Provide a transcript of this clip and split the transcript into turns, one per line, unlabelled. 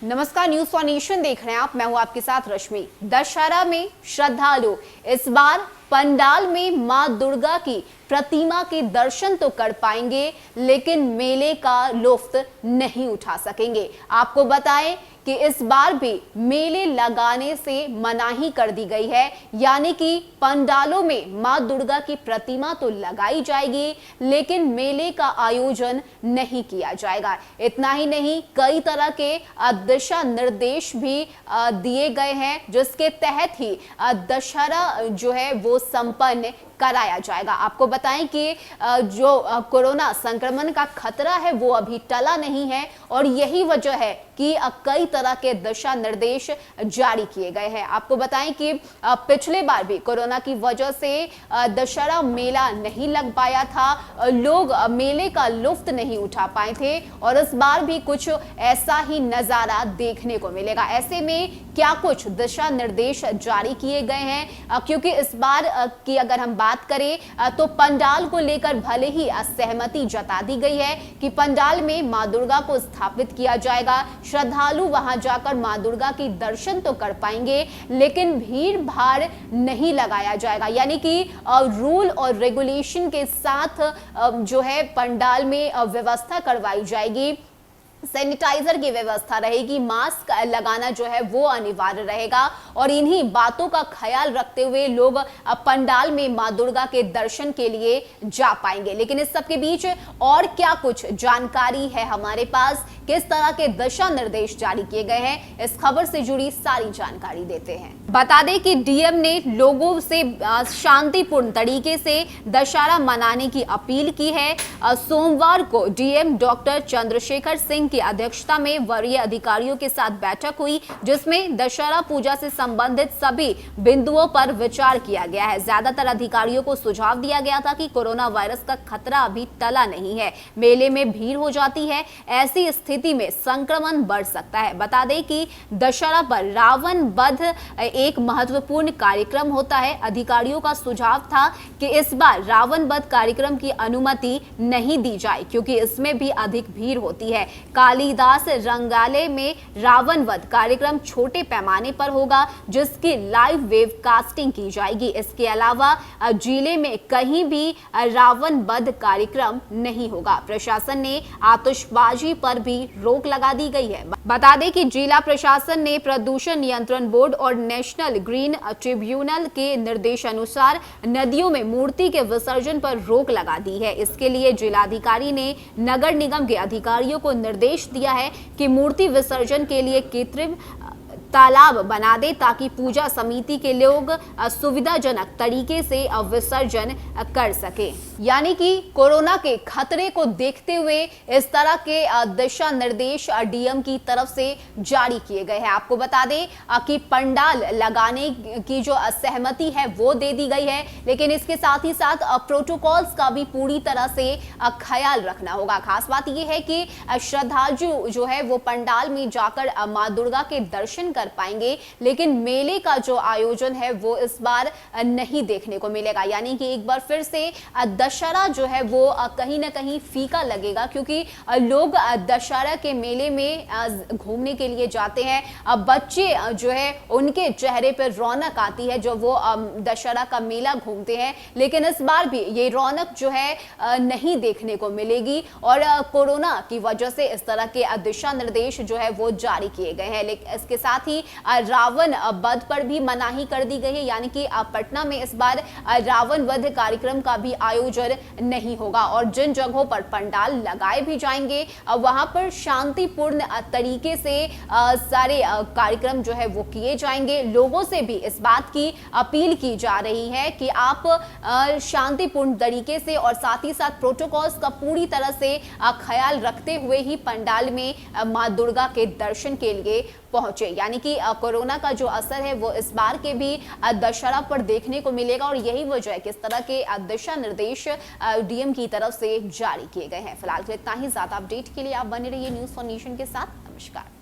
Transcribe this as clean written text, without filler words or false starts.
नमस्कार, news for nation देख रहे हैं आप। मैं हूं आपके साथ रश्मि। दशहरा में श्रद्धालु इस बार पंडाल में मां दुर्गा की प्रतिमा के दर्शन तो कर पाएंगे, लेकिन मेले का लुत्फ नहीं उठा सकेंगे। आपको बताएं कि इस बार भी मेले लगाने से मनाही कर दी गई है, यानी कि पंडालों में मां दुर्गा की प्रतिमा तो लगाई जाएगी, लेकिन मेले का आयोजन नहीं किया जाएगा। इतना ही नहीं, कई तरह के दिशा निर्देश भी दिए गए हैं, जिसके तहत ही दशहरा जो है वो संपन्न कराया जाएगा। आपको बताएं कि जो कोरोना संक्रमण का खतरा है वो अभी टला नहीं है, और यही वजह है कि कई तरह के दिशा निर्देश जारी किए गए हैं। आपको बताएं कि पिछले बार भी कोरोना की वजह से दशहरा मेला नहीं लग पाया था, लोग मेले का लुत्फ नहीं उठा पाए थे, और इस बार भी कुछ ऐसा ही नजारा देखने को मिलेगा। ऐसे में क्या कुछ दिशा निर्देश जारी किए गए हैं, क्योंकि इस बार की अगर हम बात करें तो पंडाल को लेकर भले ही असहमति जता दी गई है कि पंडाल में मां दुर्गा को स्थापित किया जाएगा, श्रद्धालु वहां जाकर मां दुर्गा की दर्शन तो कर पाएंगे, लेकिन भीड़ भाड़ नहीं लगाया जाएगा। यानी कि रूल और रेगुलेशन के साथ जो है पंडाल में व्यवस्था करवाई जाएगी। सैनिटाइजर की व्यवस्था रहेगी, मास्क लगाना जो है वो अनिवार्य रहेगा, और इन्हीं बातों का ख्याल रखते हुए लोग पंडाल में मां दुर्गा के दर्शन के लिए जा पाएंगे। लेकिन इस सब के बीच और क्या कुछ जानकारी है हमारे पास, किस तरह के दिशा निर्देश जारी किए गए हैं, इस खबर से जुड़ी सारी जानकारी देते हैं। बता दें कि डीएम ने लोगों से शांतिपूर्ण तरीके से दशहरा मनाने की अपील की है। सोमवार को डीएम डॉक्टर चंद्रशेखर सिंह की अध्यक्षता में वरीय अधिकारियों के साथ बैठक हुई, जिसमें दशहरा पूजा से संबंधित सभी बिंदुओं पर विचार किया गया है। ज्यादातर अधिकारियों को सुझाव दिया गया था कि कोरोना वायरस का खतरा अभी टला नहीं है, मेले में भीड़ हो जाती है, ऐसी स्थिति में संक्रमण बढ़ सकता है। बता दें कि दशहरा पर रावण वध एक महत्वपूर्ण कार्यक्रम होता है। अधिकारियों का सुझाव था कि इस बार रावण वध कार्यक्रम की अनुमति नहीं दी जाए, क्योंकि इसमें भी अधिक भीड़ होती है। कालिदास रंगालय में रावण वध कार्यक्रम छोटे पैमाने पर होगा, जिसकी लाइव वेव कास्टिंग की जाएगी। इसके अलावा जिले में कहीं भी रावण वध कार्यक्रम नहीं होगा। प्रशासन ने आतिशबाजी पर भी रोक लगा दी गई है। बता दें कि जिला प्रशासन ने प्रदूषण नियंत्रण बोर्ड और नेशनल ग्रीन ट्रिब्यूनल के निर्देशानुसार नदियों में मूर्ति के विसर्जन पर रोक लगा दी है। इसके लिए जिलाधिकारी ने नगर निगम के अधिकारियों को निर्देश दिया है कि मूर्ति विसर्जन के लिए कृत्रिम तालाब बना दे, ताकि पूजा समिति के लोग सुविधाजनक तरीके से विसर्जन कर सके। यानी कि कोरोना के खतरे को देखते हुए इस तरह के दिशा निर्देश डीएम की तरफ से जारी किए गए हैं। आपको बता दें कि पंडाल लगाने की जो सहमति है वो दे दी गई है, लेकिन इसके साथ ही साथ प्रोटोकॉल्स का भी पूरी तरह से ख्याल रखना होगा। खास बात यह है कि श्रद्धालु जो है वो पंडाल में जाकर मां दुर्गा के दर्शन कर पाएंगे, लेकिन मेले का जो आयोजन है वो इस बार नहीं देखने को मिलेगा। यानी कि एक बार फिर से दशहरा जो है वो कहीं ना कहीं फीका लगेगा, क्योंकि लोग दशहरा के मेले में घूमने के लिए जाते हैं। बच्चे जो है उनके चेहरे पर रौनक आती है जो वो दशहरा का मेला घूमते हैं, लेकिन इस बार भी ये रौनक जो है नहीं देखने को मिलेगी, और कोरोना की वजह से इस तरह के दिशा निर्देश जो है वो जारी किए गए हैं। लेकिन इसके साथ ही रावण वध पर भी मनाही कर दी गई है, यानी कि पटना में इस बार रावण वध कार्यक्रम का भी आयोजन नहीं होगा, और जिन जगहों पर पंडाल लगाए भी जाएंगे वहां पर शांतिपूर्ण तरीके से सारे कार्यक्रम जो है वो किए जाएंगे। लोगों से भी इस बात की अपील की जा रही है कि आप शांतिपूर्ण तरीके से और साथ ही साथ प्रोटोकॉल्स का पूरी तरह से ख्याल रखते हुए ही पंडाल में मां दुर्गा के दर्शन के लिए पहुंचे। यानी कि कोरोना का जो असर है वो इस बार के भी दशहरा पर देखने को मिलेगा, और यही वजह है कि इस तरह के दिशा निर्देश डीएम की तरफ से जारी किए गए हैं। फिलहाल इतना ही। ज्यादा अपडेट के लिए आप बने रहिए न्यूज फॉर नेशन के साथ। नमस्कार।